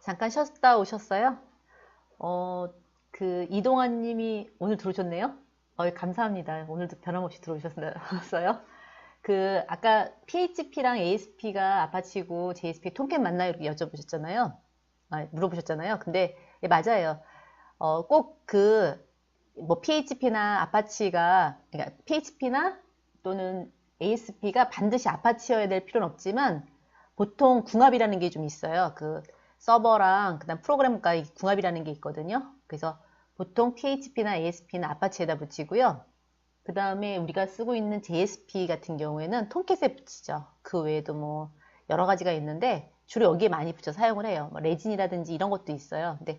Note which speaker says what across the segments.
Speaker 1: 잠깐 쉬었다 오셨어요? 이동환 님이 오늘 들어오셨네요? 감사합니다. 오늘도 변함없이 들어오셨어요? 아까 PHP랑 ASP가 아파치고 JSP 통합 맞나요? 이렇게 여쭤보셨잖아요. 물어보셨잖아요. 근데, 예, 맞아요. PHP나 아파치가, 그러니까 PHP나 또는 ASP가 반드시 아파치여야 될 필요는 없지만, 보통 궁합이라는 게 좀 있어요. 서버랑 그다음 프로그램과 궁합이라는 게 있거든요. 그래서 보통 PHP나 ASP는 아파치에다 붙이고요. 그 다음에 우리가 쓰고 있는 JSP 같은 경우에는 톰캣에 붙이죠. 그 외에도 뭐 여러 가지가 있는데 주로 여기에 많이 붙여 사용을 해요. 뭐 레진이라든지 이런 것도 있어요. 근데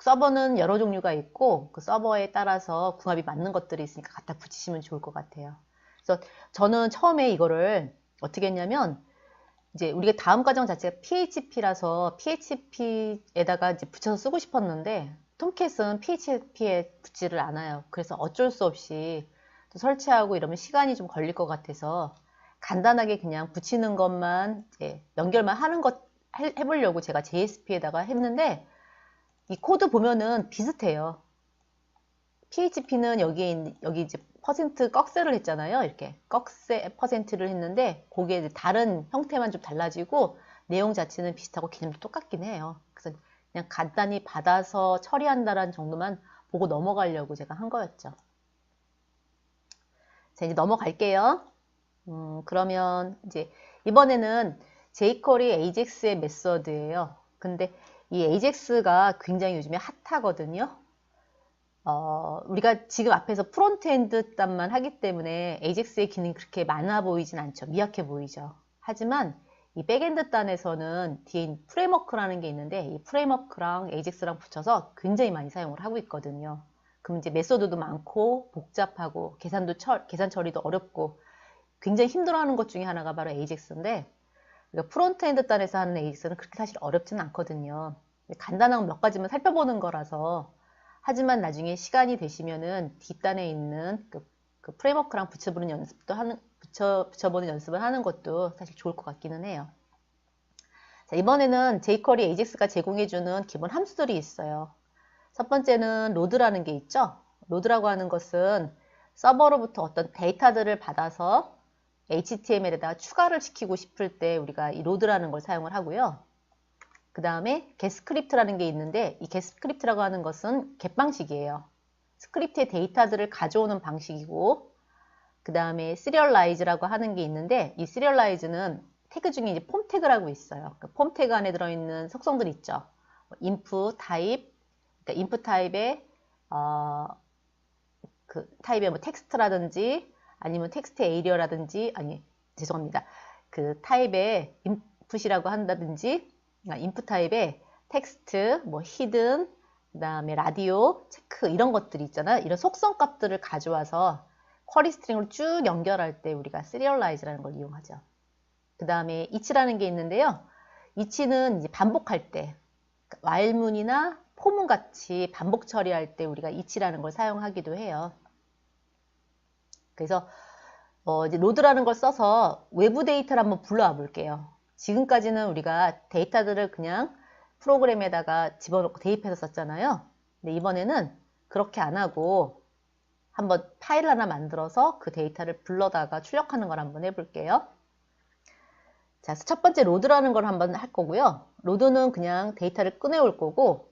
Speaker 1: 서버는 여러 종류가 있고 그 서버에 따라서 궁합이 맞는 것들이 있으니까 갖다 붙이시면 좋을 것 같아요. 그래서 저는 처음에 이거를 어떻게 했냐면 이제 우리가 다음 과정 자체가 PHP라서 PHP에다가 이제 붙여서 쓰고 싶었는데 톰캣은 PHP에 붙지를 않아요. 그래서 어쩔 수 없이 또 설치하고 이러면 시간이 좀 걸릴 것 같아서 간단하게 그냥 붙이는 것만 이제 연결만 하는 것 해보려고 제가 JSP에다가 했는데 이 코드 보면은 비슷해요. PHP는 여기 이제 퍼센트 꺽쇠를 했잖아요. 이렇게 꺽쇠 퍼센트를 했는데 거기에 이제 다른 형태만 좀 달라지고 내용 자체는 비슷하고 개념도 똑같긴 해요. 그래서 그냥 간단히 받아서 처리한다라는 정도만 보고 넘어가려고 제가 한 거였죠. 자, 이제 넘어갈게요. 그러면 이제 이번에는 jQuery AJAX의 메서드예요. 근데 이 AJAX가 굉장히 요즘에 핫하거든요. 우리가 지금 앞에서 프론트엔드 단만 하기 때문에 AJAX의 기능이 그렇게 많아 보이진 않죠. 미약해 보이죠. 하지만 이 백엔드 단에서는 뒤에 프레임워크라는 게 있는데 이 프레임워크랑 AJAX랑 붙여서 굉장히 많이 사용을 하고 있거든요. 그럼 이제 메소드도 많고 복잡하고 계산 처리도 어렵고 굉장히 힘들어하는 것 중에 하나가 바로 AJAX인데 그러니까 프론트엔드 단에서 하는 AJAX는 그렇게 사실 어렵지는 않거든요. 간단한 몇 가지만 살펴보는 거라서 하지만 나중에 시간이 되시면은 뒷단에 있는 그 프레임워크랑 붙여보는 연습을 하는 것도 사실 좋을 것 같기는 해요. 자, 이번에는 jQuery AJAX가 제공해주는 기본 함수들이 있어요. 첫 번째는 로드라는 게 있죠. 로드라고 하는 것은 서버로부터 어떤 데이터들을 받아서 HTML에다가 추가를 시키고 싶을 때 우리가 이 로드라는 걸 사용을 하고요. 그 다음에 getScript라는 게 있는데 이 getScript라고 하는 것은 get 방식이에요. 스크립트의 데이터들을 가져오는 방식이고 그 다음에 serialize라고 하는 게 있는데 이 serialize는 태그 중에 이제 폼 태그라고 있어요. 폼 태그 안에 들어있는 속성들 있죠. input 타입, 그러니까 input 타입에 그 타입의 뭐 텍스트라든지 아니면 텍스트 에리어라든지 죄송합니다. 그 타입의 input이라고 한다든지 인풋 타입에 텍스트, 뭐 히든, 그 다음에 라디오, 체크 이런 것들이 있잖아요. 이런 속성 값들을 가져와서 쿼리 스트링으로 쭉 연결할 때 우리가 serialize라는 걸 이용하죠. 그 다음에 each라는 게 있는데요. each는 이제 반복할 때 while문이나 포문 같이 반복 처리할 때 우리가 each라는 걸 사용하기도 해요. 그래서 이제 로드라는 걸 써서 외부 데이터를 한번 불러와 볼게요. 지금까지는 우리가 데이터들을 그냥 프로그램에다가 집어넣고 대입해서 썼잖아요. 근데 이번에는 그렇게 안 하고 한번 파일 하나 만들어서 그 데이터를 불러다가 출력하는 걸 한번 해볼게요. 자, 첫 번째 로드라는 걸 한번 할 거고요. 로드는 그냥 데이터를 꺼내올 거고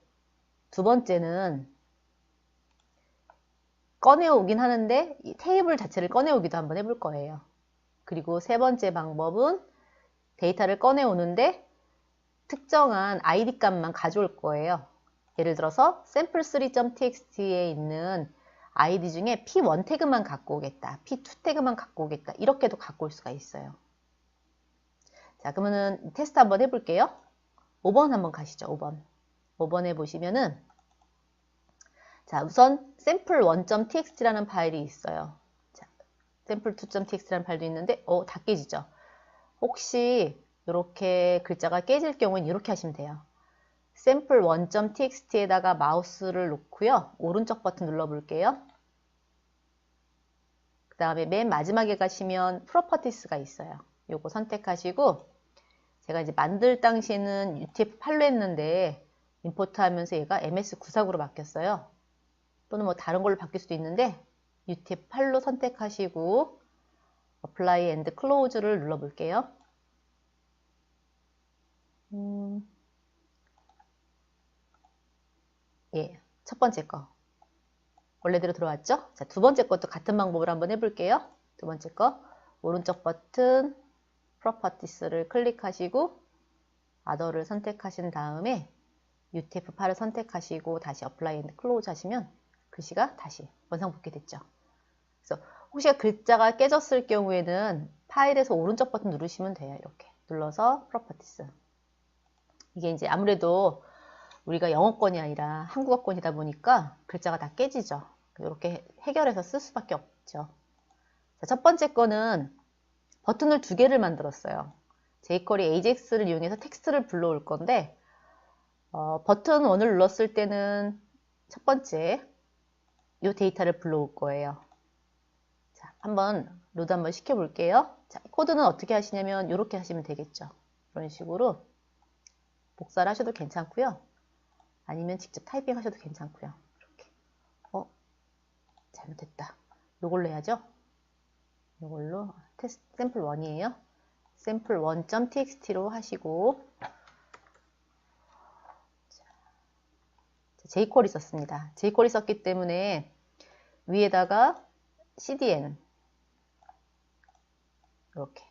Speaker 1: 두 번째는 꺼내오긴 하는데 이 테이블 자체를 꺼내오기도 한번 해볼 거예요. 그리고 세 번째 방법은 데이터를 꺼내오는데 특정한 id 값만 가져올 거예요. 예를 들어서 sample3.txt에 있는 id 중에 p1 태그만 갖고 오겠다, p2 태그만 갖고 오겠다 이렇게도 갖고 올 수가 있어요. 자, 그러면은 테스트 한번 해볼게요. 5번 한번 가시죠. 5번. 5번에 보시면은 자, 우선 sample1.txt라는 파일이 있어요. 자, sample2.txt라는 파일도 있는데 다 깨지죠. 혹시 이렇게 글자가 깨질 경우는 이렇게 하시면 돼요. sample1.txt에다가 마우스를 놓고요. 오른쪽 버튼 눌러볼게요. 그 다음에 맨 마지막에 가시면 프로퍼티스가 있어요. 요거 선택하시고 제가 이제 만들 당시에는 UTF-8로 했는데 임포트 하면서 얘가 MS94로 바뀌었어요. 또는 뭐 다른 걸로 바뀔 수도 있는데 UTF-8로 선택하시고 Apply and Close를 눌러볼게요. 예, 첫 번째 거 원래대로 들어왔죠? 자, 두 번째 것도 같은 방법으로 한번 해볼게요. 두 번째 거 오른쪽 버튼 Properties를 클릭하시고 Other를 선택하신 다음에 UTF-8을 선택하시고 다시 Apply and Close 하시면 글씨가 다시 원상복귀 됐죠. 그래서 혹시 글자가 깨졌을 경우에는 파일에서 오른쪽 버튼 누르시면 돼요. 이렇게 눌러서 Properties. 이게 이제 아무래도 우리가 영어권이 아니라 한국어권이다 보니까 글자가 다 깨지죠. 이렇게 해결해서 쓸 수밖에 없죠. 자, 첫 번째 거는 버튼을 두 개를 만들었어요. jQuery AJAX를 이용해서 텍스트를 불러올 건데 버튼 1을 눌렀을 때는 첫 번째 이 데이터를 불러올 거예요. 자, 한번 로드 한번 시켜볼게요. 자, 코드는 어떻게 하시냐면 이렇게 하시면 되겠죠. 이런 식으로 복사를 하셔도 괜찮고요. 아니면 직접 타이핑 하셔도 괜찮고요. 이렇게. 잘못됐다. 이걸로 해야죠. 이걸로 테스트 샘플 1이에요. 샘플 1.txt로 하시고 jQuery 썼습니다. jQuery 썼기 때문에 위에다가 cdn 이렇게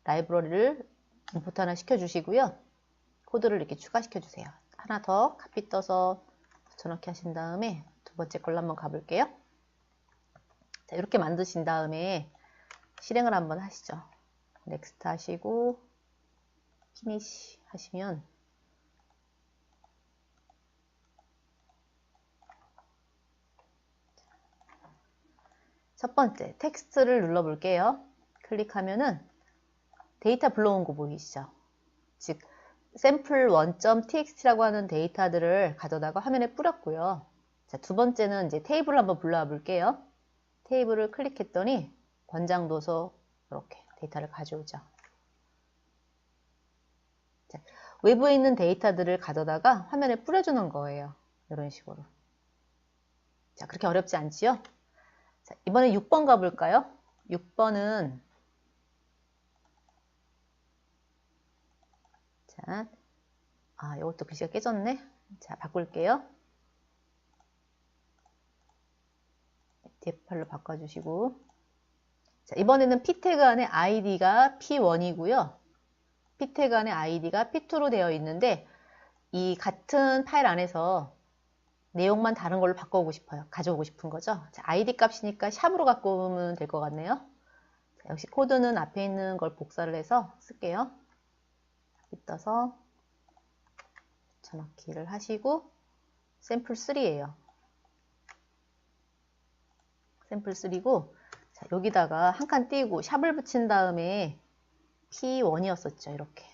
Speaker 1: 라이브러리를 임포트 하나 시켜주시고요. 코드를 이렇게 추가시켜주세요. 하나 더 카피 떠서 붙여넣기 하신 다음에 두 번째 걸로 한번 가볼게요. 자, 이렇게 만드신 다음에 실행을 한번 하시죠. 넥스트 하시고 피니시 하시면 첫 번째 텍스트를 눌러볼게요. 클릭하면은 데이터 불러온 거 보이시죠? 즉 샘플 1.txt라고 하는 데이터들을 가져다가 화면에 뿌렸고요. 자, 두 번째는 이제 테이블을 한번 불러와 볼게요. 테이블을 클릭했더니 권장 도서 이렇게 데이터를 가져오죠. 자, 외부에 있는 데이터들을 가져다가 화면에 뿌려주는 거예요. 이런 식으로. 자, 그렇게 어렵지 않지요? 자, 이번에 6번 가볼까요? 6번은 자, 이것도 글씨가 깨졌네. 자, 바꿀게요. F8로 바꿔주시고 자, 이번에는 p 태그 안에 id가 p1이고요. p 태그 안에 id가 p2로 되어 있는데 이 같은 파일 안에서 내용만 다른 걸로 바꿔오고 싶어요. 가져오고 싶은 거죠. 자, id 값이니까 샵으로 갖고 오면 될 것 같네요. 자, 역시 코드는 앞에 있는 걸 복사를 해서 쓸게요. 떠서 붙여넣기를 하시고 샘플 3예요. 샘플 3고 자, 여기다가 한 칸 띄고 샵을 붙인 다음에 P1이었었죠. 이렇게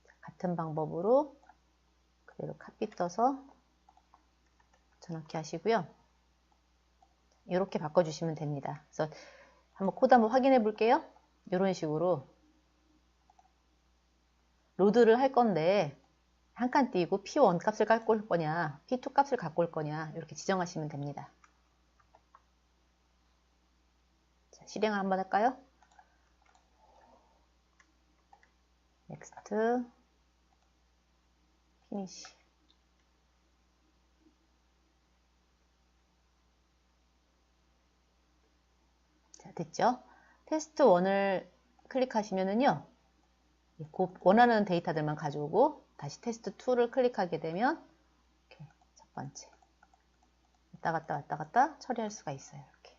Speaker 1: 자, 같은 방법으로 그대로 카피 떠서 붙여넣기 하시고요. 이렇게 바꿔주시면 됩니다. 그래서 한번 코드 한번 확인해 볼게요. 이런 식으로 로드를 할 건데 한 칸 띄고 P1 값을 갖고 올 거냐 P2 값을 갖고 올 거냐 이렇게 지정하시면 됩니다. 자, 실행을 한번 할까요? 넥스트 피니시 자, 됐죠? 테스트 1을 클릭하시면은요 원하는 데이터들만 가져오고 다시 테스트 2를 클릭하게 되면 이렇게 첫 번째 왔다 갔다 처리할 수가 있어요. 이렇게.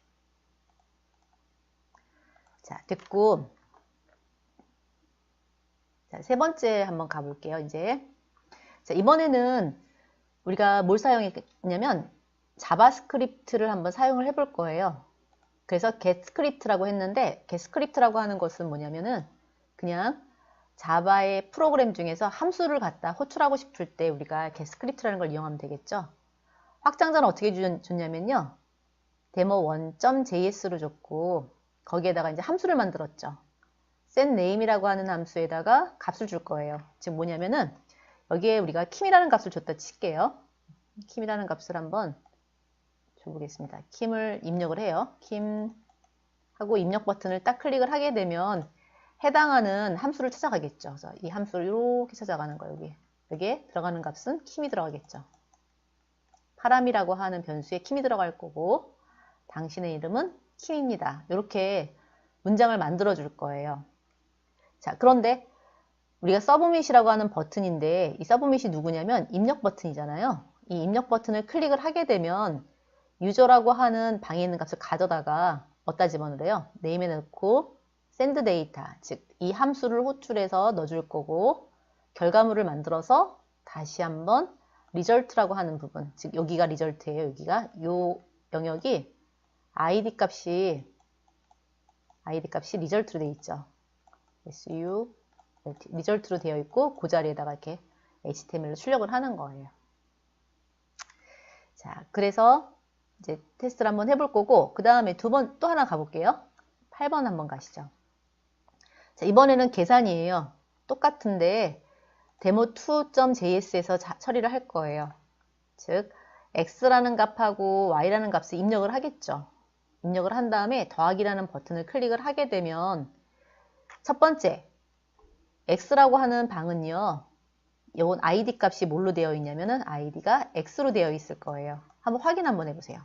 Speaker 1: 자, 됐고 자, 세 번째 한번 가볼게요. 이제 자, 이번에는 우리가 뭘 사용했냐면 자바스크립트를 한번 사용을 해볼 거예요. 그래서 getScript라고 했는데 getScript라고 하는 것은 뭐냐면은 그냥 자바의 프로그램 중에서 함수를 갖다 호출하고 싶을 때 우리가 getScript라는 걸 이용하면 되겠죠. 확장자는 어떻게 줬냐면요. demo1.js로 줬고 거기에다가 이제 함수를 만들었죠. setName이라고 하는 함수에다가 값을 줄 거예요. 즉 뭐냐면은 여기에 우리가 킴이라는 값을 줬다 칠게요. 킴이라는 값을 한번 줘보겠습니다. 킴을 입력을 해요. 킴 하고 입력 버튼을 딱 클릭을 하게 되면 해당하는 함수를 찾아가겠죠. 그래서 이 함수를 이렇게 찾아가는 거예요. 여기에 들어가는 값은 킴이 들어가겠죠. 파람이라고 하는 변수에 킴이 들어갈 거고 당신의 이름은 킴입니다. 이렇게 문장을 만들어 줄 거예요. 자, 그런데 우리가 서브밋이라고 하는 버튼인데 이 서브밋이 누구냐면 입력 버튼이잖아요. 이 입력 버튼을 클릭을 하게 되면 유저라고 하는 방에 있는 값을 가져다가 어디다 집어넣으래요? 네임에 넣고 send data, 즉 이 함수를 호출해서 넣어줄 거고 결과물을 만들어서 다시 한번 result라고 하는 부분, 즉 여기가 result예요. 여기가 요 영역이 id 값이 result로 되어 있죠. su result로 되어 있고 그 자리에다가 이렇게 HTML로 출력을 하는 거예요. 자, 그래서 이제 테스트를 한번 해볼 거고 그 다음에 또 하나 가볼게요. 8번 한번 가시죠. 자, 이번에는 계산이에요. 똑같은데 demo2.js에서 처리를 할 거예요. 즉 x라는 값하고 y라는 값을 입력을 하겠죠. 입력을 한 다음에 더하기라는 버튼을 클릭을 하게 되면 첫 번째 x라고 하는 방은요. 이건 id 값이 뭘로 되어 있냐면은 id가 x로 되어 있을 거예요. 한번 확인 한번 해보세요.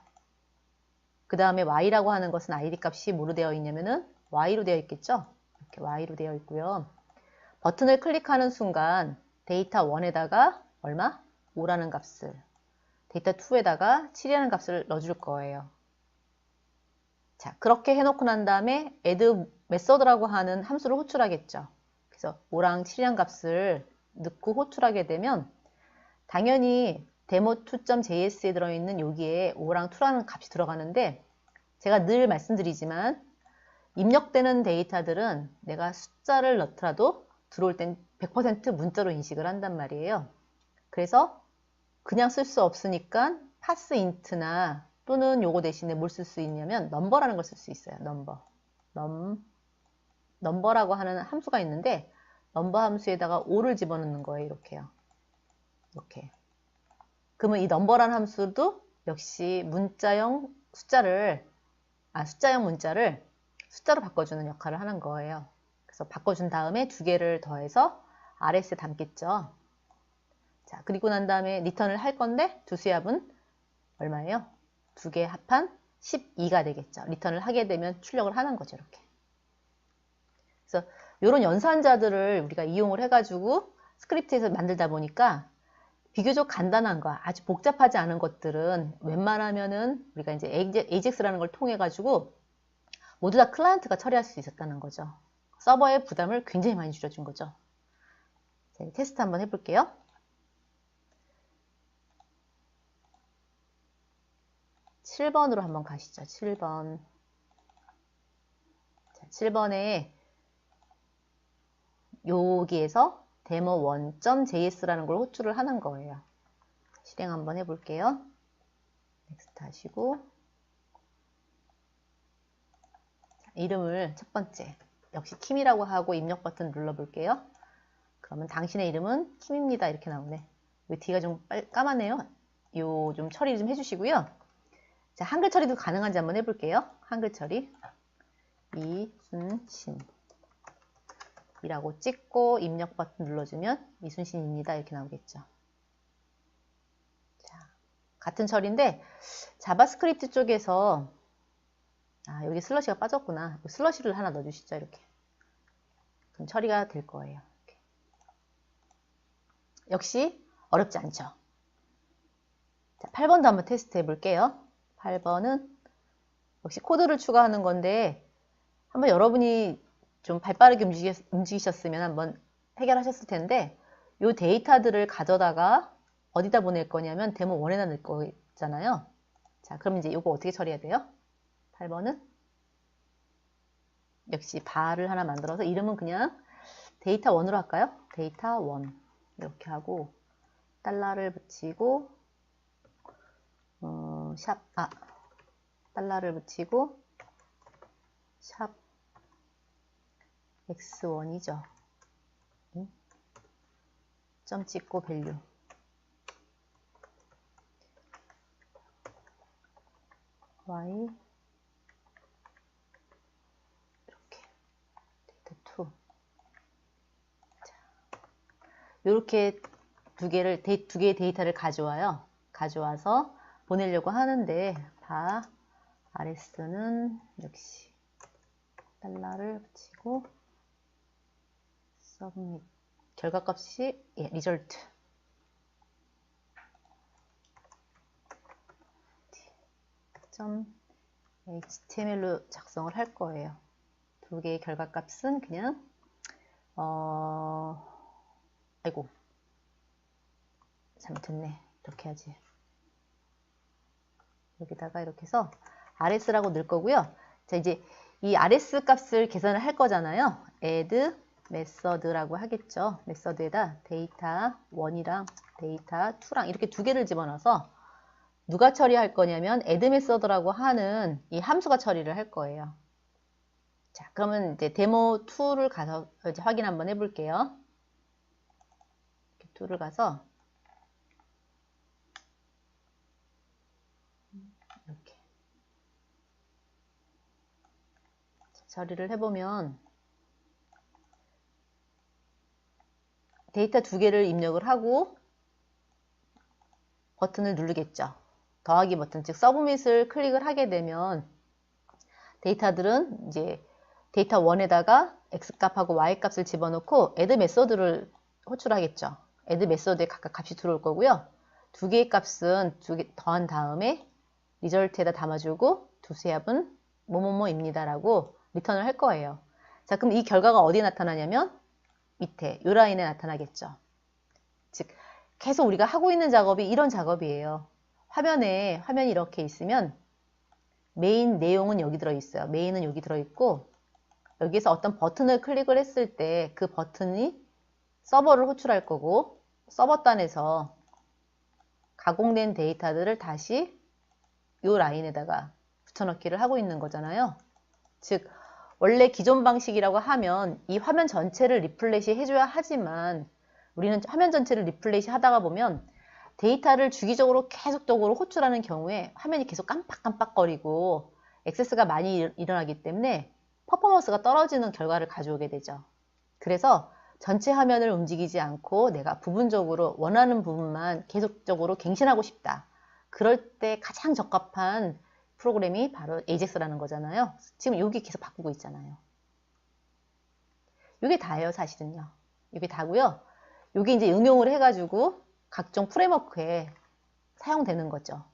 Speaker 1: 그 다음에 y라고 하는 것은 id 값이 뭐로 되어 있냐면은 y로 되어 있겠죠. 이렇게 y로 되어 있고요. 버튼을 클릭하는 순간 데이터 1에다가 얼마? 5라는 값을, 데이터 2에다가 7이라는 값을 넣어줄 거예요. 자, 그렇게 해놓고 난 다음에 add method라고 하는 함수를 호출하겠죠. 그래서 5랑 7이라는 값을 넣고 호출하게 되면 당연히 demo2.js에 들어있는 여기에 5랑 2라는 값이 들어가는데 제가 늘 말씀드리지만 입력되는 데이터들은 내가 숫자를 넣더라도 들어올 땐 100% 문자로 인식을 한단 말이에요. 그래서 그냥 쓸 수 없으니까 parseInt나 또는 요거 대신에 뭘 쓸 수 있냐면 number라는 걸 쓸 수 있어요. number라고 하는 함수가 있는데 number 함수에다가 5를 집어넣는 거예요. 이렇게요. 이렇게. 그러면 이 number라는 함수도 역시 문자형 문자를 숫자로 바꿔주는 역할을 하는 거예요. 그래서 바꿔준 다음에 두 개를 더해서 RS에 담겠죠. 자, 그리고 난 다음에 리턴을 할 건데 두 수압은 얼마예요? 두 개 합한 12가 되겠죠. 리턴을 하게 되면 출력을 하는 거죠. 이렇게. 그래서 이런 연산자들을 우리가 이용을 해가지고 스크립트에서 만들다 보니까 비교적 간단한 거, 아주 복잡하지 않은 것들은 웬만하면은 우리가 이제 AJAX라는 걸 통해 가지고 모두 다 클라이언트가 처리할 수 있었다는 거죠. 서버의 부담을 굉장히 많이 줄여준 거죠. 자, 테스트 한번 해볼게요. 칠 7번으로 한번 가시죠. 7번. 자, 7번에 여기에서 demo1.js라는 걸 호출을 하는 거예요. 실행 한번 해볼게요. 넥스트 하시고 자, 이름을 첫 번째 역시 킴이라고 하고 입력 버튼 눌러볼게요. 그러면 당신의 이름은 킴입니다. 이렇게 나오네. 왜 뒤가 좀 까맣네요. 요 좀 처리 좀 해주시고요. 자, 한글 처리도 가능한지 한번 해볼게요. 한글 처리 이순신 이라고 찍고 입력 버튼 눌러주면 이순신입니다. 이렇게 나오겠죠. 자, 같은 처리인데 자바스크립트 쪽에서 여기 슬러시가 빠졌구나. 슬러시를 하나 넣어주시죠. 이렇게. 그럼 처리가 될 거예요. 이렇게. 역시 어렵지 않죠. 자, 8번도 한번 테스트 해볼게요. 8번은 역시 코드를 추가하는 건데 한번 여러분이 좀 발빠르게 움직이셨으면 한번 해결하셨을 텐데 이 데이터들을 가져다가 어디다 보낼 거냐면 데모1에다 넣을 거잖아요. 자, 그럼 이제 이거 어떻게 처리해야 돼요? 8번은 역시 바를 하나 만들어서 이름은 그냥 데이터1으로 할까요? 데이터1 이렇게 하고 달러를 붙이고 달러를 붙이고 샵 x1이죠. 점 찍고 밸류. y 이렇게 데이터 2. 이렇게 두 개의 데이터를 가져와요. 가져와서 보내려고 하는데 rs는 역시 달러를 붙이고 submit 결과값이 result .html로 작성을 할 거예요. 두 개의 결과값은 그냥 아이고 잘못했네. 이렇게 하지. 여기다가 이렇게 해서 rs라고 넣을 거고요. 자, 이제 이 rs 값을 계산을 할 거잖아요. add method라고 하겠죠. 메서드에다 데이터 1이랑 데이터 2랑 이렇게 두 개를 집어넣어서 누가 처리할 거냐면 add method라고 하는 이 함수가 처리를 할 거예요. 자, 그러면 이제 데모 2를 가서 이제 확인 한번 해볼게요. 2를 가서 이렇게 처리를 해보면 데이터 두 개를 입력을 하고 버튼을 누르겠죠. 더하기 버튼, 즉 서브밋을 클릭을 하게 되면 데이터들은 이제 데이터 1에다가 x값하고 y값을 집어넣고 add 메소드를 호출하겠죠. add 메소드에 각각 값이 들어올 거고요. 두 개의 값은 두 개 더한 다음에 리절트에다 담아주고 두세 합은 뭐뭐뭐입니다 라고 리턴을 할 거예요. 자, 그럼 이 결과가 어디에 나타나냐면 밑에 이 라인에 나타나겠죠. 즉 계속 우리가 하고 있는 작업이 이런 작업이에요. 화면이 이렇게 있으면 메인 내용은 여기 들어있어요. 메인은 여기 들어있고 여기서 어떤 버튼을 클릭을 했을 때 그 버튼이 서버를 호출할 거고 서버단에서 가공된 데이터들을 다시 이 라인에다가 붙여넣기를 하고 있는 거잖아요. 즉 원래 기존 방식이라고 하면 이 화면 전체를 리플렛이 해줘야 하지만 우리는 화면 전체를 리플렛이 하다가 보면 데이터를 주기적으로 계속적으로 호출하는 경우에 화면이 계속 깜빡깜빡거리고 액세스가 많이 일어나기 때문에 퍼포먼스가 떨어지는 결과를 가져오게 되죠. 그래서 전체 화면을 움직이지 않고 내가 부분적으로 원하는 부분만 계속적으로 갱신하고 싶다. 그럴 때 가장 적합한 프로그램이 바로 AJAX라는 거잖아요. 지금 여기 계속 바꾸고 있잖아요. 이게 다예요, 사실은요. 이게 다고요. 이게 이제 응용을 해가지고 각종 프레임워크에 사용되는 거죠.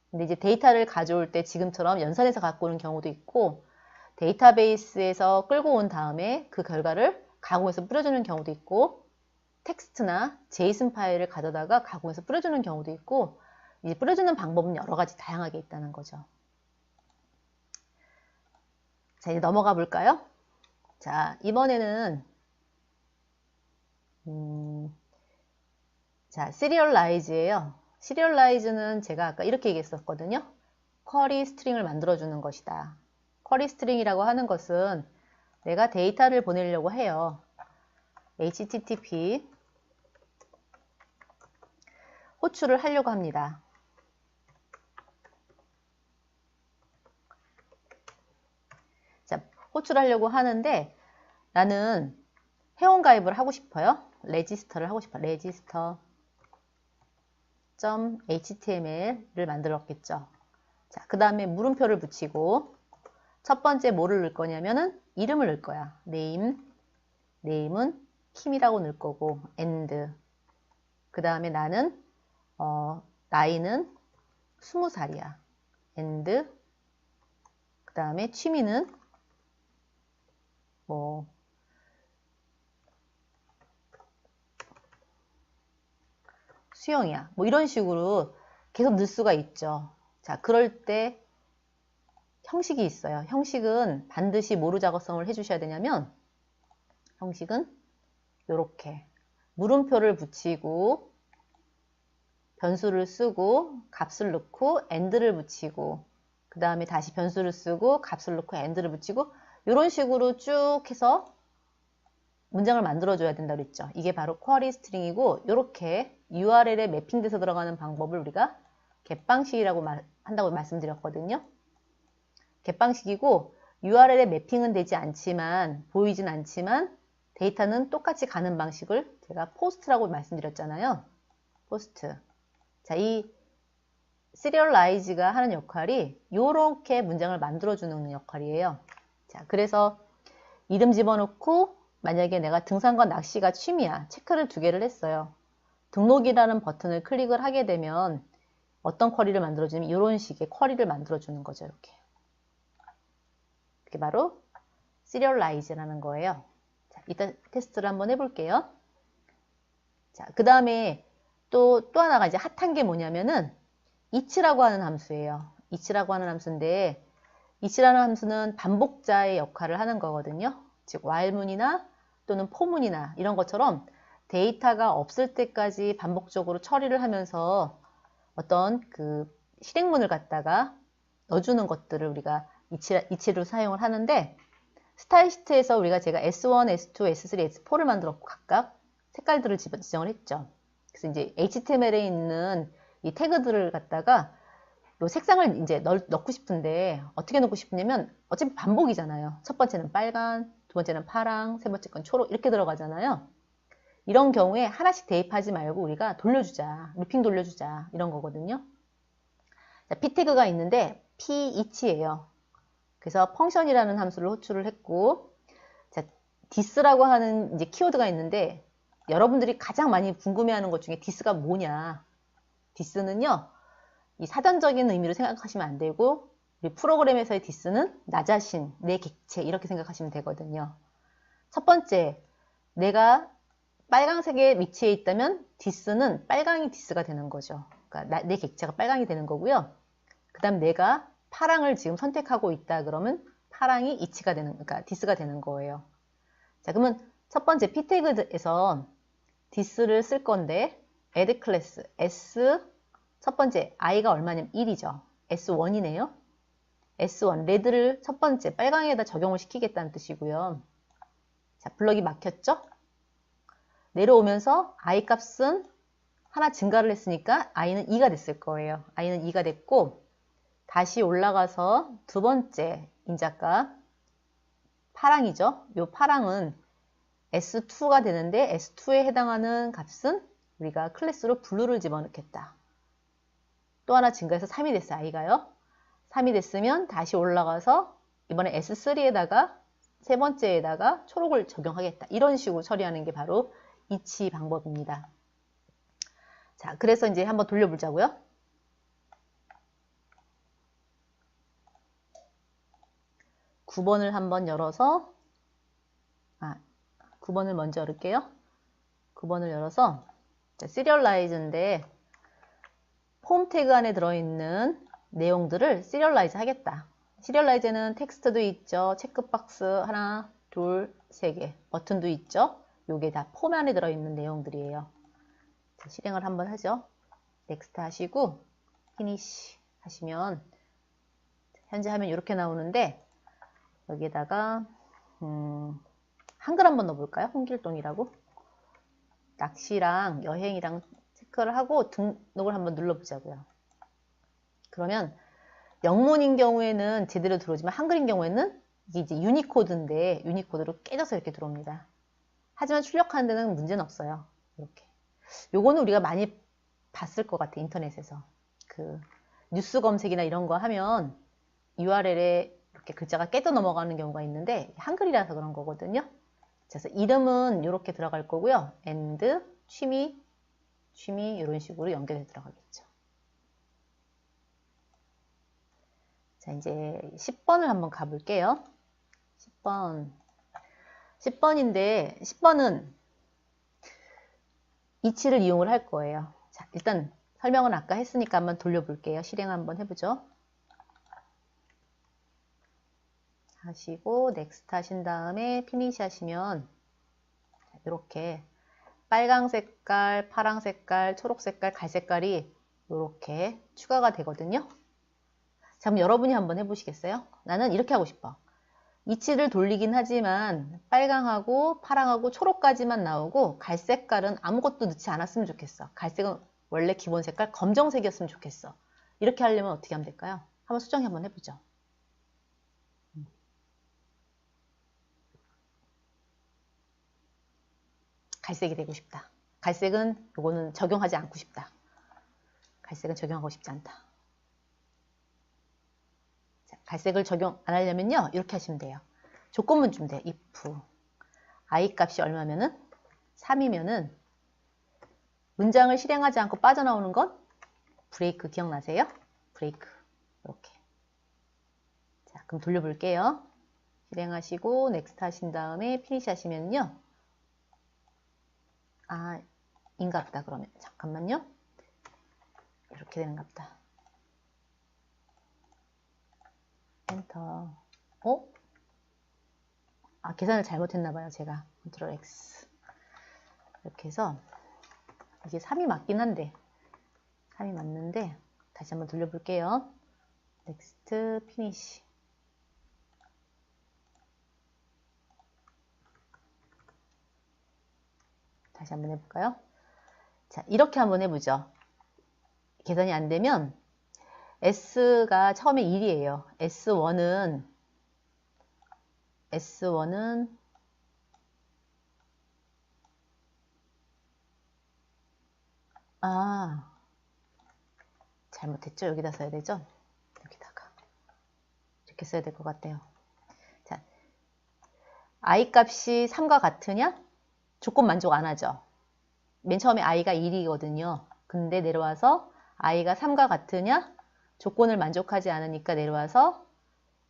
Speaker 1: 근데 이제 데이터를 가져올 때 지금처럼 연산해서 갖고 오는 경우도 있고 데이터베이스에서 끌고 온 다음에 그 결과를 가공해서 뿌려주는 경우도 있고 텍스트나 제이슨 파일을 가져다가 가공해서 뿌려주는 경우도 있고 이제 뿌려주는 방법은 여러 가지 다양하게 있다는 거죠. 자, 이제 넘어가 볼까요? 자, 이번에는 자, 시리얼라이즈예요. 시리얼라이즈는 제가 아까 이렇게 얘기했었거든요. 쿼리 스트링을 만들어주는 것이다. 쿼리 스트링이라고 하는 것은 내가 데이터를 보내려고 해요. HTTP 호출을 하려고 합니다. 자, 호출하려고 하는데 나는 회원가입을 하고 싶어요. 레지스터를 하고 싶어요. register.html을 만들었겠죠. 자, 그 다음에 물음표를 붙이고 첫 번째 뭐를 넣을 거냐면은 이름을 넣을 거야. name은 킴이라고 넣을 거고 and 그 다음에 나는 나이는 20살이야. and 그 다음에 취미는 뭐 수영이야. 뭐 이런 식으로 계속 넣을 수가 있죠. 자, 그럴 때 형식이 있어요. 형식은 반드시 뭐로 작업성을 해주셔야 되냐면 형식은 이렇게 물음표를 붙이고 변수를 쓰고 값을 넣고 and를 붙이고 그 다음에 다시 변수를 쓰고 값을 넣고 and를 붙이고 이런 식으로 쭉 해서 문장을 만들어줘야 된다고 그랬죠. 이게 바로 쿼리 스트링이고 이렇게 URL에 매핑돼서 들어가는 방법을 우리가 겟방식이라고 한다고 말씀드렸거든요. 겟방식이고 URL에 매핑은 되지 않지만 보이진 않지만 데이터는 똑같이 가는 방식을 제가 포스트라고 말씀드렸잖아요. 포스트. 자, 이 시리얼라이즈가 하는 역할이 이렇게 문장을 만들어주는 역할이에요. 자, 그래서 이름 집어넣고 만약에 내가 등산과 낚시가 취미야. 체크를 2개를 했어요. 등록이라는 버튼을 클릭을 하게 되면 어떤 쿼리를 만들어주냐면 이런 식의 쿼리를 만들어주는 거죠. 이렇게. 그게 바로 시리얼라이즈라는 거예요. 자, 이따 테스트를 한번 해볼게요. 자, 그 다음에 또 하나가 이제 핫한 게 뭐냐면은 each라고 하는 함수예요. each라고 하는 함수인데 each라는 함수는 반복자의 역할을 하는 거거든요. 즉 while문이나 또는 for문이나 이런 것처럼 데이터가 없을 때까지 반복적으로 처리를 하면서 어떤 그 실행문을 갖다가 넣어주는 것들을 우리가 each로 사용을 하는데 스타일 시트에서 우리가 제가 S1, S2, S3, S4를 만들었고 각각 색깔들을 지정을 했죠. 그래서 이제 HTML에 있는 이 태그들을 갖다가 요 색상을 이제 넣고 싶은데 어떻게 넣고 싶냐면 어차피 반복이잖아요. 첫 번째는 빨간, 두 번째는 파랑, 세 번째 건 초록 이렇게 들어가잖아요. 이런 경우에 하나씩 대입하지 말고 우리가 돌려주자, 루핑 돌려주자 이런 거거든요. 자, p 태그가 있는데 p each예요. 그래서 펑션이라는 함수를 호출을 했고, 자, this라고 하는 이제 키워드가 있는데 여러분들이 가장 많이 궁금해하는 것 중에 this가 뭐냐? this는요, 이 사전적인 의미로 생각하시면 안 되고 우리 프로그램에서의 this는 나 자신, 내 객체 이렇게 생각하시면 되거든요. 첫 번째, 내가 빨강색에 위치해 있다면 this는 빨강이 this가 되는 거죠. 그러니까 내 객체가 빨강이 되는 거고요. 그 다음 내가 파랑을 지금 선택하고 있다 그러면 파랑이 each가 되는, 그러니까 this가 되는 거예요. 자, 그러면 첫 번째 p 태그에서 this를 쓸 건데 add class s 첫 번째 i가 얼마냐면 1이죠. S1이네요. S1 레드를 첫 번째 빨강에다 적용을 시키겠다는 뜻이고요. 자, 블럭이 막혔죠? 내려오면서 i 값은 하나 증가를 했으니까 i는 2가 됐을 거예요. i는 2가 됐고 다시 올라가서 두 번째 인자값 파랑이죠. 요 파랑은 S2가 되는데 S2에 해당하는 값은 우리가 클래스로 블루를 집어넣겠다. 또 하나 증가해서 3이 됐어요. i가요. 3이 됐으면 다시 올라가서 이번에 S3에다가 세 번째에다가 초록을 적용하겠다. 이런 식으로 처리하는 게 바로 each 방법입니다. 자, 그래서 이제 한번 돌려보자고요. (9번을) 한번 열어서 9번을 먼저 열을게요. 9번을 열어서 시리얼라이즈인데 폼 태그 안에 들어있는 내용들을 시리얼라이즈 하겠다. 시리얼라이즈는 텍스트도 있죠. 체크박스 하나, 둘, 세 개. 버튼도 있죠. 요게 다 폼 안에 들어있는 내용들이에요. 자, 실행을 한번 하죠. 넥스트 하시고 피니시 하시면 현재 화면 이렇게 나오는데 여기에다가 한글 한번 넣어볼까요? 홍길동이라고. 낚시랑 여행이랑 체크를 하고 등록을 한번 눌러보자고요. 그러면 영문인 경우에는 제대로 들어오지만 한글인 경우에는 이게 이제 유니코드인데 유니코드로 깨져서 이렇게 들어옵니다. 하지만 출력하는 데는 문제는 없어요. 이렇게. 요거는 우리가 많이 봤을 것 같아. 인터넷에서. 그 뉴스 검색이나 이런 거 하면 URL에 이렇게 글자가 깨져 넘어가는 경우가 있는데 한글이라서 그런 거거든요. 그래서 이름은 이렇게 들어갈 거고요. and, 취미 이런 식으로 연결해 들어가겠죠. 자, 이제 10번을 한번 가볼게요. 10번인데 10번은 each를 이용을 할 거예요. 자, 일단 설명은 아까 했으니까 한번 돌려볼게요. 실행 한번 해보죠. 하시고 넥스트 하신 다음에 피니시 하시면 이렇게 빨강 색깔, 파랑 색깔, 초록 색깔, 갈 색깔이 이렇게 추가가 되거든요. 자, 그럼 여러분이 한번 해보시겠어요? 나는 이렇게 하고 싶어. 이치를 돌리긴 하지만 빨강하고 파랑하고 초록까지만 나오고 갈색깔은 아무것도 넣지 않았으면 좋겠어. 갈색은 원래 기본 색깔 검정색이었으면 좋겠어. 이렇게 하려면 어떻게 하면 될까요? 한번 수정해 한번 해보죠. 갈색이 되고 싶다. 갈색은 요거는 적용하지 않고 싶다. 갈색은 적용하고 싶지 않다. 자, 갈색을 적용 안 하려면요. 이렇게 하시면 돼요. 조건문 주면 돼요. if i 값이 얼마면은 3이면은 문장을 실행하지 않고 빠져나오는 건 브레이크 기억나세요? 브레이크 이렇게. 자, 그럼 돌려볼게요. 실행하시고 넥스트 하신 다음에 피니시 하시면요. 아, 인가 보다 그러면. 잠깐만요. 이렇게 되는가 보다. 엔터. 아, 계산을 잘못했나봐요. 제가. 컨트롤 X. 이렇게 해서 이게 3이 맞긴 한데 3이 맞는데 다시 한번 돌려볼게요. 넥스트 피니시. 다시 한번 해볼까요? 자, 이렇게 한번 해보죠. 계산이 안 되면 S가 처음에 1이에요. S1은 아, 잘못했죠? 여기다 써야 되죠? 여기다가 이렇게 써야 될 것 같아요. 자, I 값이 3과 같으냐? 조건 만족 안 하죠. 맨 처음에 i가 1이거든요. 근데 내려와서 i가 3과 같으냐? 조건을 만족하지 않으니까 내려와서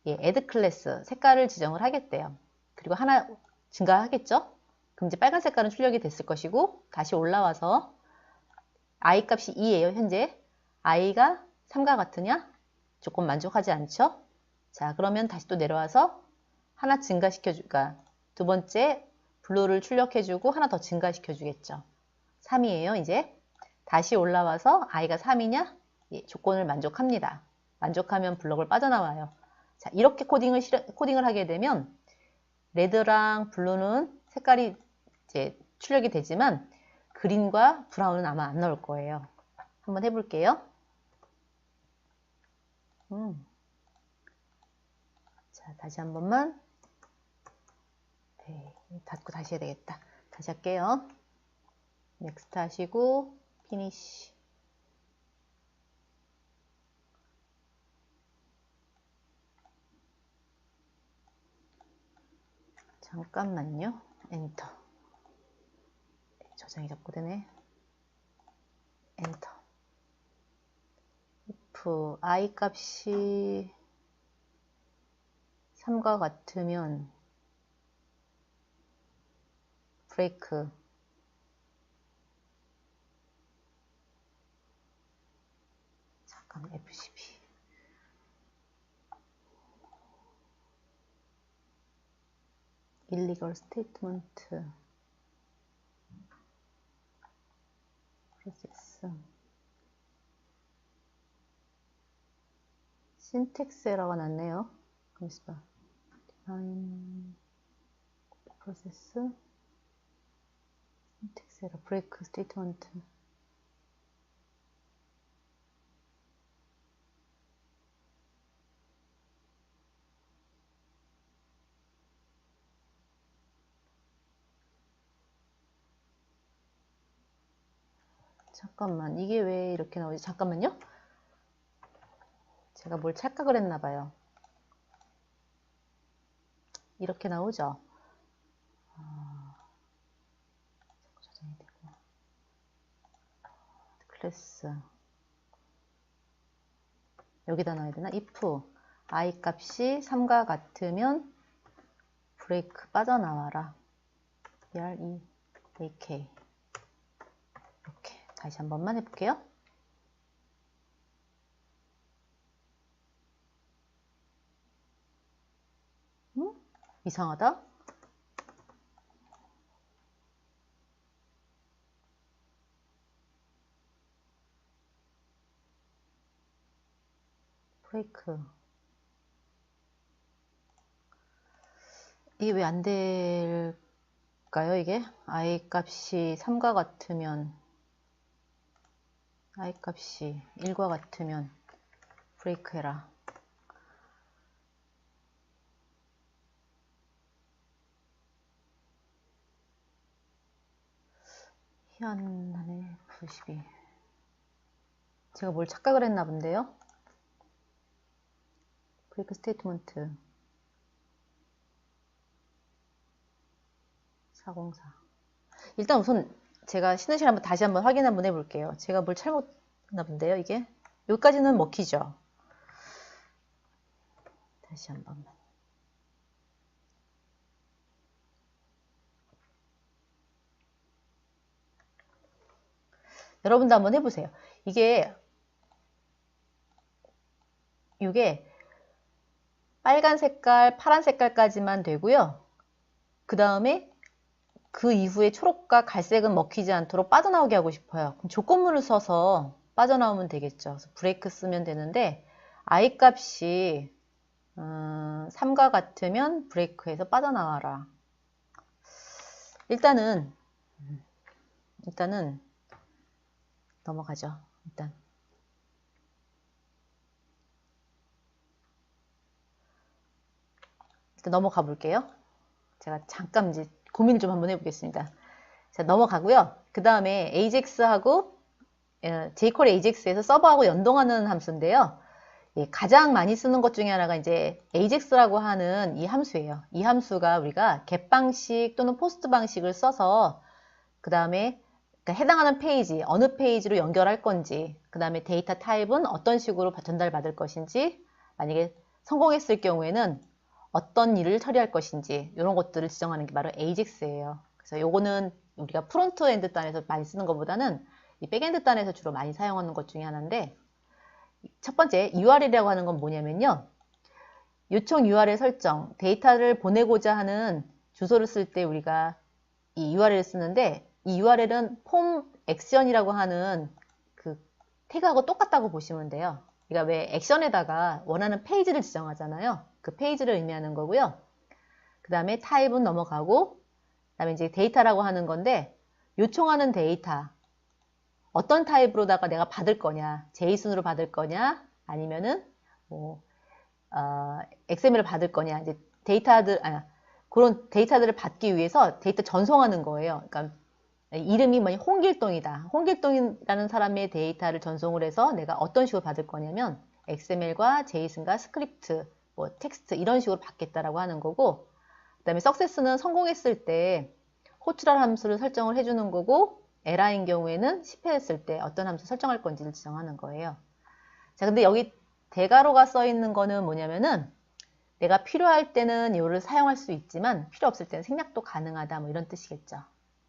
Speaker 1: add 클래스 색깔을 지정을 하겠대요. 그리고 하나 증가하겠죠? 그럼 이제 빨간 색깔은 출력이 됐을 것이고 다시 올라와서 i 값이 2예요. 현재 i가 3과 같으냐? 조건 만족하지 않죠? 자, 그러면 다시 또 내려와서 하나 증가시켜주니까 두 번째 블루를 출력해주고 하나 더 증가시켜주겠죠. 3이에요. 이제 다시 올라와서 i가 3이냐? 예, 조건을 만족합니다. 만족하면 블록을 빠져나와요. 자, 이렇게 코딩을 하게 되면 레드랑 블루는 색깔이 이제 출력이 되지만 그린과 브라운은 아마 안 나올 거예요. 한번 해볼게요. 자, 다시 한 번만. 네, 닫고 다시 해야 되겠다. 다시 할게요. 넥스트 하시고 피니시. 잠깐만요. 엔터. 저장이 자꾸 되네. 엔터. if i 값이 3과 같으면 브레이크 잠깐 F12 illegal statement process syntax 에러가 났네요. define process syntax error break statement 잠깐만 이게 왜 이렇게 나오지? 잠깐만요. 제가 뭘 착각을 했나 봐요. 이렇게 나오죠? 저장이 되고 클래스 여기다 넣어야 되나? if i 값이 3과 같으면 브레이크 빠져나와라. break 이렇게 다시 한 번만 해볼게요. 이상하다. 브레이크 이게 왜 안 될까요? 이게 i 값이 3과 같으면 i 값이 1과 같으면 브레이크 해라. 희한하네. F12. 제가 뭘 착각을 했나 본데요. 브레이크 스테이트먼트 404. 일단 우선 제가 쉬는 시간 다시 한번 확인 한번 해볼게요. 제가 뭘 잘못했나 본데요. 이게 여기까지는 먹히죠. 다시 한번. 여러분도 한번 해보세요. 이게 빨간 색깔, 파란 색깔까지만 되고요. 그 다음에 그 이후에 초록과 갈색은 먹히지 않도록 빠져나오게 하고 싶어요. 그럼 조건문을 써서 빠져나오면 되겠죠. 그래서 브레이크 쓰면 되는데 i 값이 3과 같으면 브레이크에서 빠져나와라. 일단은 넘어가죠. 일단 넘어가 볼게요. 제가 잠깐 이제 고민을 좀 한번 해보겠습니다. 자, 넘어가고요. 그 다음에 AJAX하고 jQuery AJAX에서 서버하고 연동하는 함수인데요. 예, 가장 많이 쓰는 것 중에 하나가 이제 AJAX라고 하는 이 함수예요. 이 함수가 우리가 get 방식 또는 post 방식을 써서 그 다음에 그러니까 해당하는 페이지, 어느 페이지로 연결할 건지, 그 다음에 데이터 타입은 어떤 식으로 전달받을 것인지, 만약에 성공했을 경우에는 어떤 일을 처리할 것인지 이런 것들을 지정하는 게 바로 AJAX예요. 그래서 요거는 우리가 프론트엔드 단에서 많이 쓰는 것보다는 이 백엔드 단에서 주로 많이 사용하는 것 중에 하나인데, 첫 번째 URL이라고 하는 건 뭐냐면요. 요청 URL 설정, 데이터를 보내고자 하는 주소를 쓸 때 우리가 이 URL을 쓰는데, 이 URL은 폼 액션이라고 하는 그 태그하고 똑같다고 보시면 돼요. 그러니까 왜 액션에다가 원하는 페이지를 지정하잖아요. 그 페이지를 의미하는 거고요. 그 다음에 타입은 넘어가고, 그 다음에 이제 데이터라고 하는 건데, 요청하는 데이터, 어떤 타입으로다가 내가 받을 거냐, JSON으로 받을 거냐, 아니면은 XML을 받을 거냐, 이제 그런 데이터들을 받기 위해서 데이터 전송하는 거예요. 그러니까 이름이 홍길동이다. 홍길동이라는 사람의 데이터를 전송을 해서 내가 어떤 식으로 받을 거냐면 XML과 JSON과 스크립트, 텍스트 이런 식으로 받겠다라고 하는 거고, 그 다음에 success는 성공했을 때 호출할 함수를 설정을 해주는 거고, 에러인 경우에는 실패했을 때 어떤 함수 설정할 건지를 지정하는 거예요. 자, 근데 여기 대괄호가 써 있는 거는 뭐냐면은 내가 필요할 때는 이거를 사용할 수 있지만 필요 없을 때는 생략도 가능하다 뭐 이런 뜻이겠죠.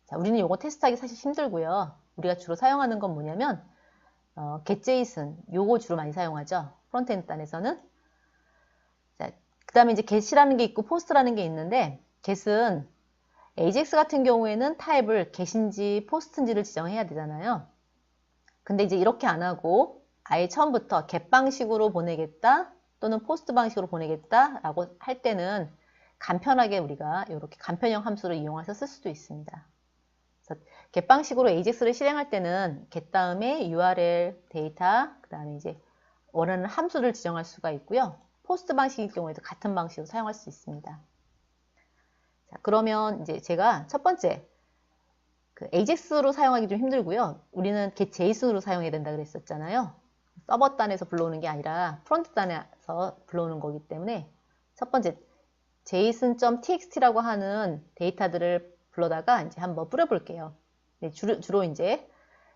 Speaker 1: 자, 우리는 이거 테스트하기 사실 힘들고요. 우리가 주로 사용하는 건 뭐냐면 getJSON 요거 주로 많이 사용하죠. 프론트엔드 단에서는. 자, 그 다음에 이제 get이라는 게 있고 post라는 게 있는데, get은 AJAX 같은 경우에는 타입을 get인지 post인지를 지정해야 되잖아요. 근데 이제 이렇게 안 하고 아예 처음부터 get 방식으로 보내겠다 또는 post 방식으로 보내겠다 라고 할 때는 간편하게 우리가 이렇게 간편형 함수를 이용해서 쓸 수도 있습니다. 그래서 get 방식으로 AJAX를 실행할 때는 get 다음에 URL, 데이터, 그 다음에 이제 원하는 함수를 지정할 수가 있고요. post 방식일 경우에도 같은 방식으로 사용할 수 있습니다. 자, 그러면 이제 제가 첫 번째 AJAX로 사용하기 좀 힘들고요. 우리는 getJSON으로 사용해야 된다 그랬었잖아요. 서버 단에서 불러오는 게 아니라 프론트 단에서 불러오는 거기 때문에 첫 번째 json.txt라고 하는 데이터들을 불러다가 이제 한번 뿌려볼게요. 네, 주로 이제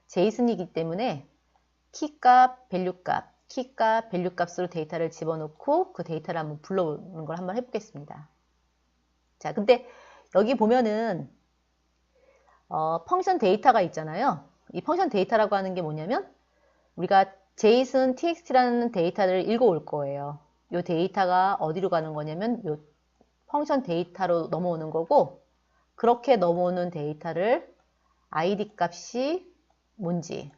Speaker 1: JSON이기 때문에 키값, 밸류값, 키값, 밸류값으로 데이터를 집어넣고 그 데이터를 한번 불러오는 걸 한번 해보겠습니다. 자, 근데 여기 보면은 펑션 데이터가 있잖아요. 이 펑션 데이터라고 하는 게 뭐냐면 우리가 JSON txt라는 데이터를 읽어올 거예요. 이 데이터가 어디로 가는 거냐면 이 펑션 데이터로 넘어오는 거고, 그렇게 넘어오는 데이터를 id 값이 뭔지,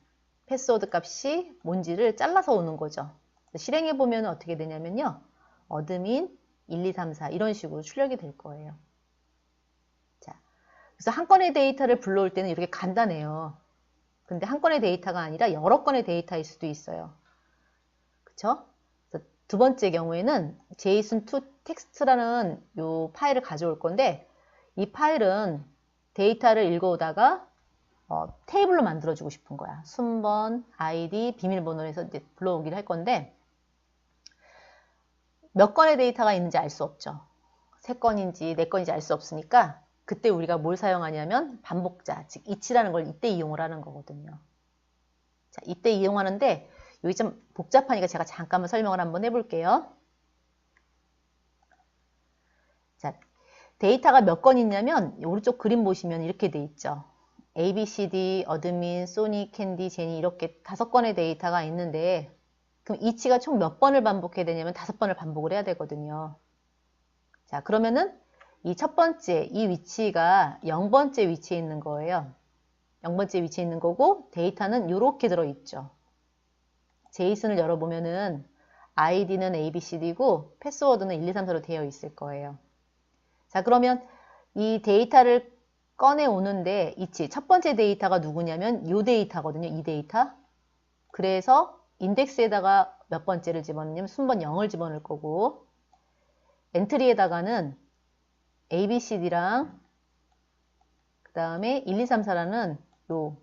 Speaker 1: 패스워드 값이 뭔지를 잘라서 오는 거죠. 실행해 보면 어떻게 되냐면요. 어드민 1, 2, 3, 4 이런 식으로 출력이 될 거예요. 그래서 한 건의 데이터를 불러올 때는 이렇게 간단해요. 근데 한 건의 데이터가 아니라 여러 건의 데이터일 수도 있어요. 그쵸? 그래서 두 번째 경우에는 JSON to text라는 요 파일을 가져올 건데, 이 파일은 데이터를 읽어오다가 테이블로 만들어주고 싶은 거야. 순번, 아이디, 비밀번호를 해서 이제 불러오기를 할 건데, 몇 건의 데이터가 있는지 알 수 없죠. 3건인지 4건인지 알 수 없으니까 그때 우리가 뭘 사용하냐면 반복자, 즉 each라는 걸 이때 이용을 하는 거거든요. 자, 이때 이용하는데 여기 좀 복잡하니까 제가 잠깐만 설명을 한번 해볼게요. 자, 데이터가 몇 건 있냐면 오른쪽 그림 보시면 이렇게 돼 있죠. A, B, C, D, 어드민, 소니, 캔디, 제니 이렇게 5건의 데이터가 있는데, 그럼 each가 총 몇 번을 반복해야 되냐면 5번을 반복을 해야 되거든요. 자, 그러면은 이 첫 번째, 이 위치가 0번째 위치에 있는 거예요. 0번째 위치에 있는 거고 데이터는 이렇게 들어있죠. 제이슨을 열어보면은 아이디는 ABCD고 패스워드는 1, 2, 3, 4로 되어 있을 거예요. 자, 그러면 이 데이터를 꺼내오는데 첫 번째 데이터가 누구냐면 이 데이터거든요. 이 데이터. 그래서 인덱스에다가 몇 번째를 집어넣냐면 순번 0을 집어넣을 거고, 엔트리에다가는 ABCD랑 그 다음에 1, 2, 3, 4라는 요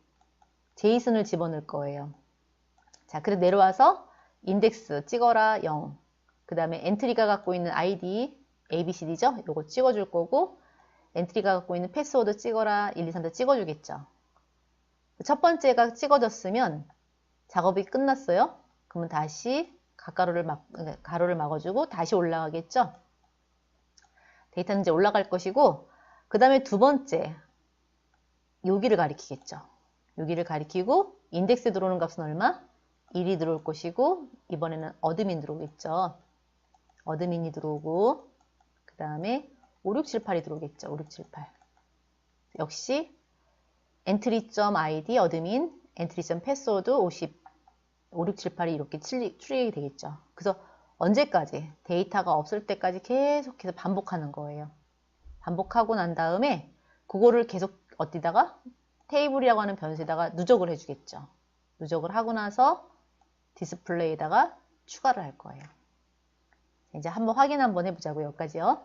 Speaker 1: 제이슨을 집어넣을 거예요. 자, 그래서 내려와서 인덱스 찍어라 0. 그 다음에 엔트리가 갖고 있는 아이디 ABCD죠? 요거 찍어줄 거고, 엔트리가 갖고 있는 패스워드 찍어라 1, 2, 3, 4 찍어주겠죠. 첫 번째가 찍어졌으면 작업이 끝났어요. 그러면 다시 가로를 막아주고 다시 올라가겠죠. 데이터는 이제 올라갈 것이고, 그 다음에 두 번째 여기를 가리키겠죠. 여기를 가리키고 인덱스에 들어오는 값은 얼마? 1이 들어올 것이고, 이번에는 어드민 들어오겠죠. 어드민이 들어오고, 그 다음에 5, 6, 7, 8이 들어오겠죠. 5, 6, 7, 8. 역시 entry.id 어드민, entry.password 50, 5, 6, 7, 8이 이렇게 출력이 되겠죠. 그래서 언제까지? 데이터가 없을 때까지 계속해서 반복하는 거예요. 반복하고 난 다음에 그거를 계속 어디다가? 테이블이라고 하는 변수에다가 누적을 해주겠죠. 누적을 하고 나서 디스플레이에다가 추가를 할 거예요. 이제 한번 확인 한번 해보자고요. 여기까지요.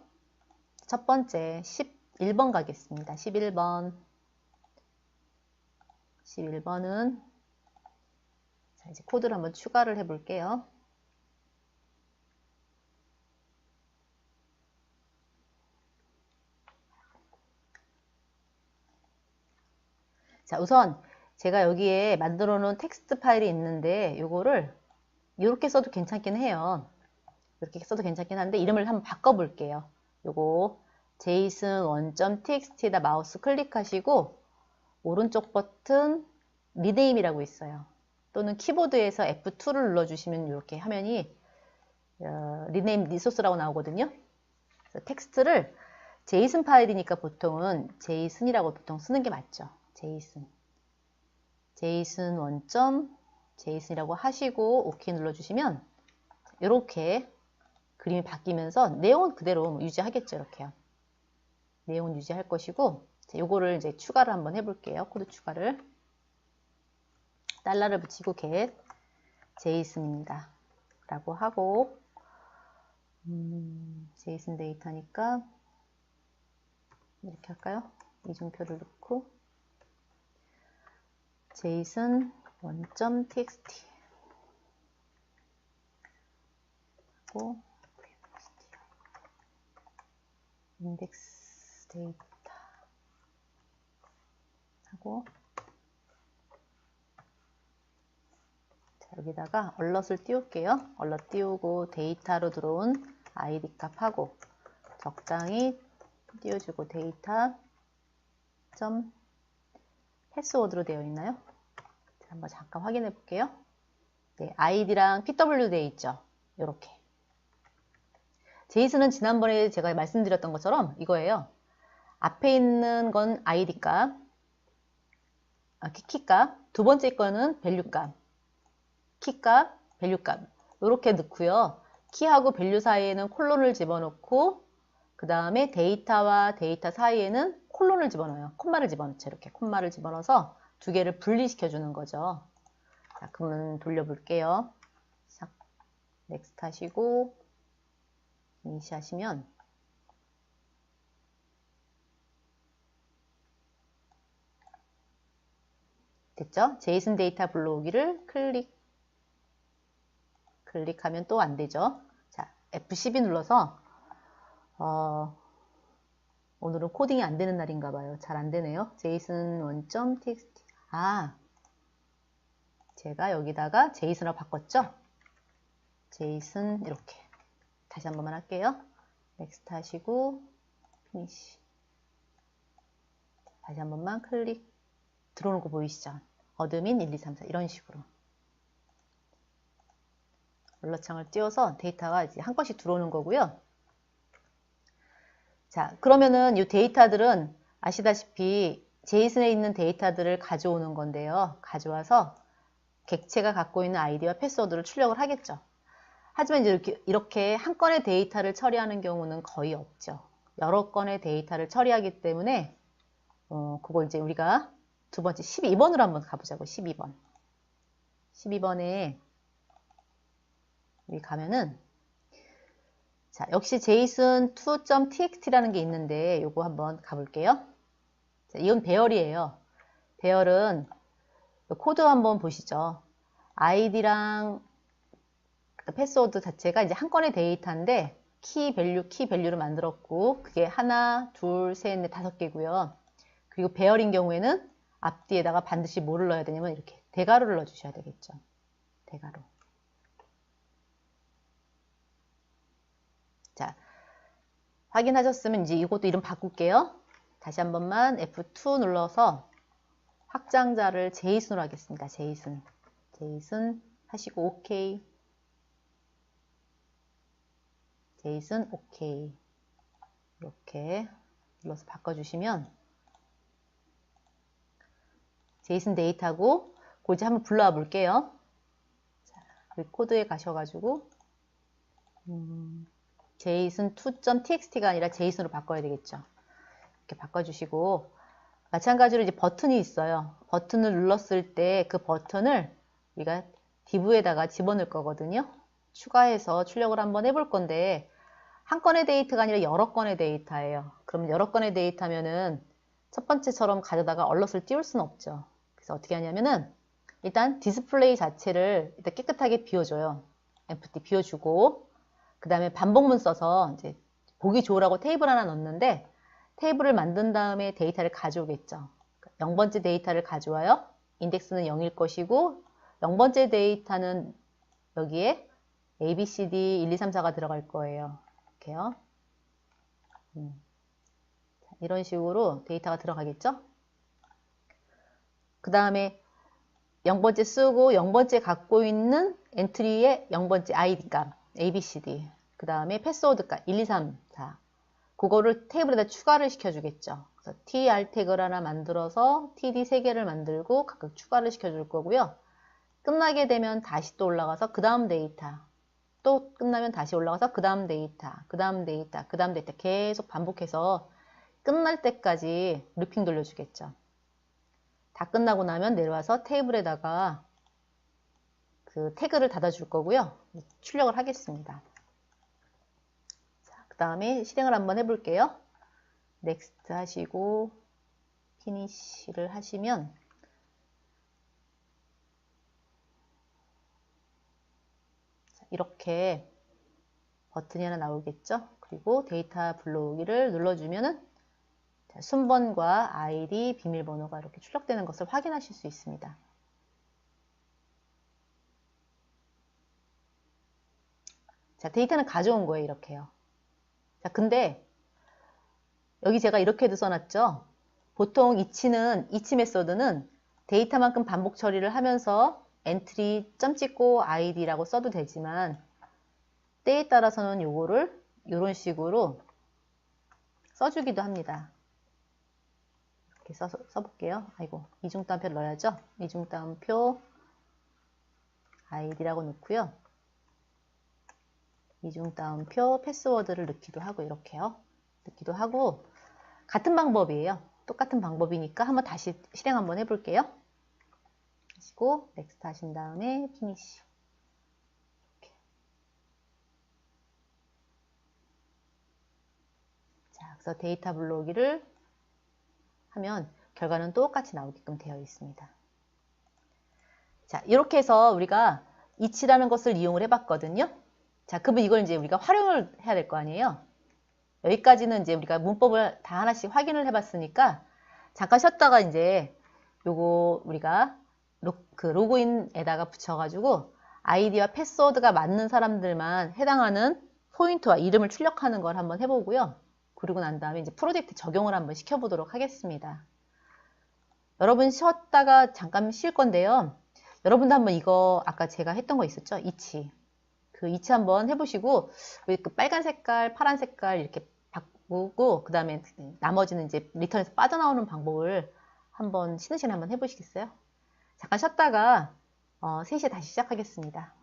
Speaker 1: 첫 번째 11번 가겠습니다. 11번. 11번은 자, 이제 코드를 한번 추가를 해볼게요. 자, 우선 제가 여기에 만들어 놓은 텍스트 파일이 있는데 요거를 이렇게 써도 괜찮긴 해요. 이렇게 써도 괜찮긴 한데 이름을 한번 바꿔볼게요. 요거 json1.txt에다 마우스 클릭하시고 오른쪽 버튼 리네임이라고 있어요. 또는 키보드에서 F2를 눌러주시면 이렇게 화면이 리네임 리소스라고 나오거든요. 그래서 텍스트를 JSON 파일이니까 보통은 JSON이라고 보통 쓰는 게 맞죠. JSON. JSON 원점 JSON이라고 하시고 OK 눌러주시면 이렇게 그림이 바뀌면서 내용은 그대로 유지하겠죠. 이렇게요. 내용은 유지할 것이고, 요거를 이제 추가를 한번 해볼게요. 코드 추가를. 달러를 붙이고 get JSON입니다. 라고 하고, JSON 데이터니까 이렇게 할까요? 이중표를 넣고 JSON 1.txt 하고 인덱스 데이터 하고, 자, 여기다가 얼럿을 띄울게요. 얼럿 띄우고 데이터로 들어온 아이디 값하고 적당히 띄워주고 데이터 점 패스워드로 되어 있나요? 자, 한번 잠깐 확인해 볼게요. 네, 아이디랑 PW 되어 있죠. 이렇게. 제이슨은 지난번에 제가 말씀드렸던 것처럼 이거예요. 앞에 있는 건 아이디 값, 키 값, 두 번째 거는 밸류 값, 키 값, 밸류 값 이렇게 넣고요. 키하고 밸류 사이에는 콜론을 집어넣고, 그 그 다음에 데이터와 데이터 사이에는 콜론을 집어넣어요. 콤마를 집어넣죠. 이렇게 콤마를 집어넣어서 두 개를 분리시켜 주는 거죠. 자, 그러면 돌려볼게요. 싹 넥스트 하시고 피니시 하시면 됐죠? 제이슨 데이터 불러오기를 클릭하면 또 안 되죠. 자, F12 눌러서 오늘은 코딩이 안 되는 날인가 봐요. 잘 안 되네요. 제이슨 원점.txt. 제가 여기다가 제이슨으로 바꿨죠? 제이슨 이렇게 다시 한 번만 할게요. 넥스트 하시고 피니시. 다시 한 번만 클릭. 들어오는 거 보이시죠? 어드민 1, 2, 3, 4 이런 식으로 컬러창을 띄워서 데이터가 이제 한 건씩 들어오는 거고요. 자, 그러면은 이 데이터들은 아시다시피 제이슨에 있는 데이터들을 가져오는 건데요. 가져와서 객체가 갖고 있는 아이디와 패스워드를 출력을 하겠죠. 하지만 이제 이렇게 한 건의 데이터를 처리하는 경우는 거의 없죠. 여러 건의 데이터를 처리하기 때문에 그거 이제 우리가 두 번째 12번으로 한번 가보자고. 12번. 12번에 여기 가면은 자, 역시 json2.txt라는 게 있는데 요거 한번 가볼게요. 자, 이건 배열이에요. 배열은 코드 한번 보시죠. 아이디랑 패스워드 자체가 이제 한 건의 데이터인데 키 밸류를 만들었고 그게 하나, 둘, 셋, 넷, 다섯 개고요. 그리고 배열인 경우에는 앞뒤에다가 반드시 뭐를 넣어야 되냐면 이렇게 대괄호를 넣어주셔야 되겠죠. 대괄호. 자, 확인하셨으면 이제 이것도 이름 바꿀게요. 다시 한 번만 F2 눌러서 확장자를 제이슨으로 하겠습니다. 제이슨 하시고 OK. 제이슨 OK. 이렇게 눌러서 바꿔주시면 제이슨 데이터고 고지 한번 불러와 볼게요. 자, 여기 코드에 가셔가지고 json2.txt가 아니라 제이슨으로 바꿔야 되겠죠. 이렇게 바꿔주시고 마찬가지로 이제 버튼이 있어요. 버튼을 눌렀을 때 그 버튼을 우리가 div에다가 집어넣을 거거든요. 추가해서 출력을 한번 해볼 건데 한 건의 데이터가 아니라 여러 건의 데이터예요. 그럼 여러 건의 데이터면은 첫 번째처럼 가져다가 얼럿을 띄울 수는 없죠. 그래서 어떻게 하냐면은 일단 디스플레이 자체를 일단 깨끗하게 비워줘요. empty 비워주고 그 다음에 반복문 써서 이제 보기 좋으라고 테이블 하나 넣는데 테이블을 만든 다음에 데이터를 가져오겠죠. 0번째 데이터를 가져와요. 인덱스는 0일 것이고 0번째 데이터는 여기에 A, B, C, D, 1, 2, 3, 4가 들어갈 거예요. 이렇게요. 이런 식으로 데이터가 들어가겠죠. 그 다음에 0번째 쓰고 0번째 갖고 있는 엔트리의 0번째 아이디 값 A, B, C, D 그 다음에 패스워드 값 1, 2, 3, 4 그거를 테이블에다 추가를 시켜주겠죠. 그래서 tr 태그를 하나 만들어서 td 3개를 만들고 각각 추가를 시켜줄 거고요. 끝나게 되면 다시 또 올라가서 그 다음 데이터 또 끝나면 다시 올라가서 그 다음 데이터 그 다음 데이터 그 다음 데이터 계속 반복해서 끝날 때까지 루핑 돌려주겠죠. 다 끝나고 나면 내려와서 테이블에다가 그 태그를 닫아줄 거고요. 출력을 하겠습니다. 그 다음에 실행을 한번 해볼게요. 넥스트 하시고 피니시를 하시면 이렇게 버튼이 하나 나오겠죠. 그리고 데이터 불러오기를 눌러주면은 순번과 아이디, 비밀번호가 이렇게 출력되는 것을 확인하실 수 있습니다. 자, 데이터는 가져온 거예요. 이렇게요. 자, 근데 여기 제가 이렇게도 써놨죠. 보통 이치 메소드는 데이터만큼 반복 처리를 하면서 엔트리 점 찍고 아이디라고 써도 되지만 때에 따라서는 요거를 이런 식으로 써주기도 합니다. 이렇게 써볼게요. 아이고, 이중따옴표를 넣어야죠. 이중따옴표 아이디라고 넣고요. 이중따옴표 패스워드를 넣기도 하고 이렇게요. 넣기도 하고 같은 방법이에요. 똑같은 방법이니까 한번 다시 실행 한번 해볼게요. 하시고 넥스트 하신 다음에 피니시. 자, 그래서 데이터 불러오기를 하면 결과는 똑같이 나오게끔 되어 있습니다. 자, 이렇게 해서 우리가 each라는 것을 이용을 해봤거든요. 자, 그러면 이걸 이제 우리가 활용을 해야 될 거 아니에요. 여기까지는 이제 우리가 문법을 다 하나씩 확인을 해봤으니까 잠깐 쉬었다가 이제 요거 우리가 로그인에다가 붙여가지고 아이디와 패스워드가 맞는 사람들만 해당하는 포인트와 이름을 출력하는 걸 한번 해보고요. 그리고 난 다음에 이제 프로젝트 적용을 한번 시켜보도록 하겠습니다. 여러분 쉬었다가 잠깐 쉴 건데요. 여러분도 한번 이거 아까 제가 했던 거 있었죠? each. 그 each 한번 해보시고 그 빨간 색깔, 파란 색깔 이렇게 바꾸고 그 다음에 나머지는 이제 리턴에서 빠져나오는 방법을 한번 쉬는 시간에 한번 해보시겠어요? 잠깐 쉬었다가 3시에 다시 시작하겠습니다.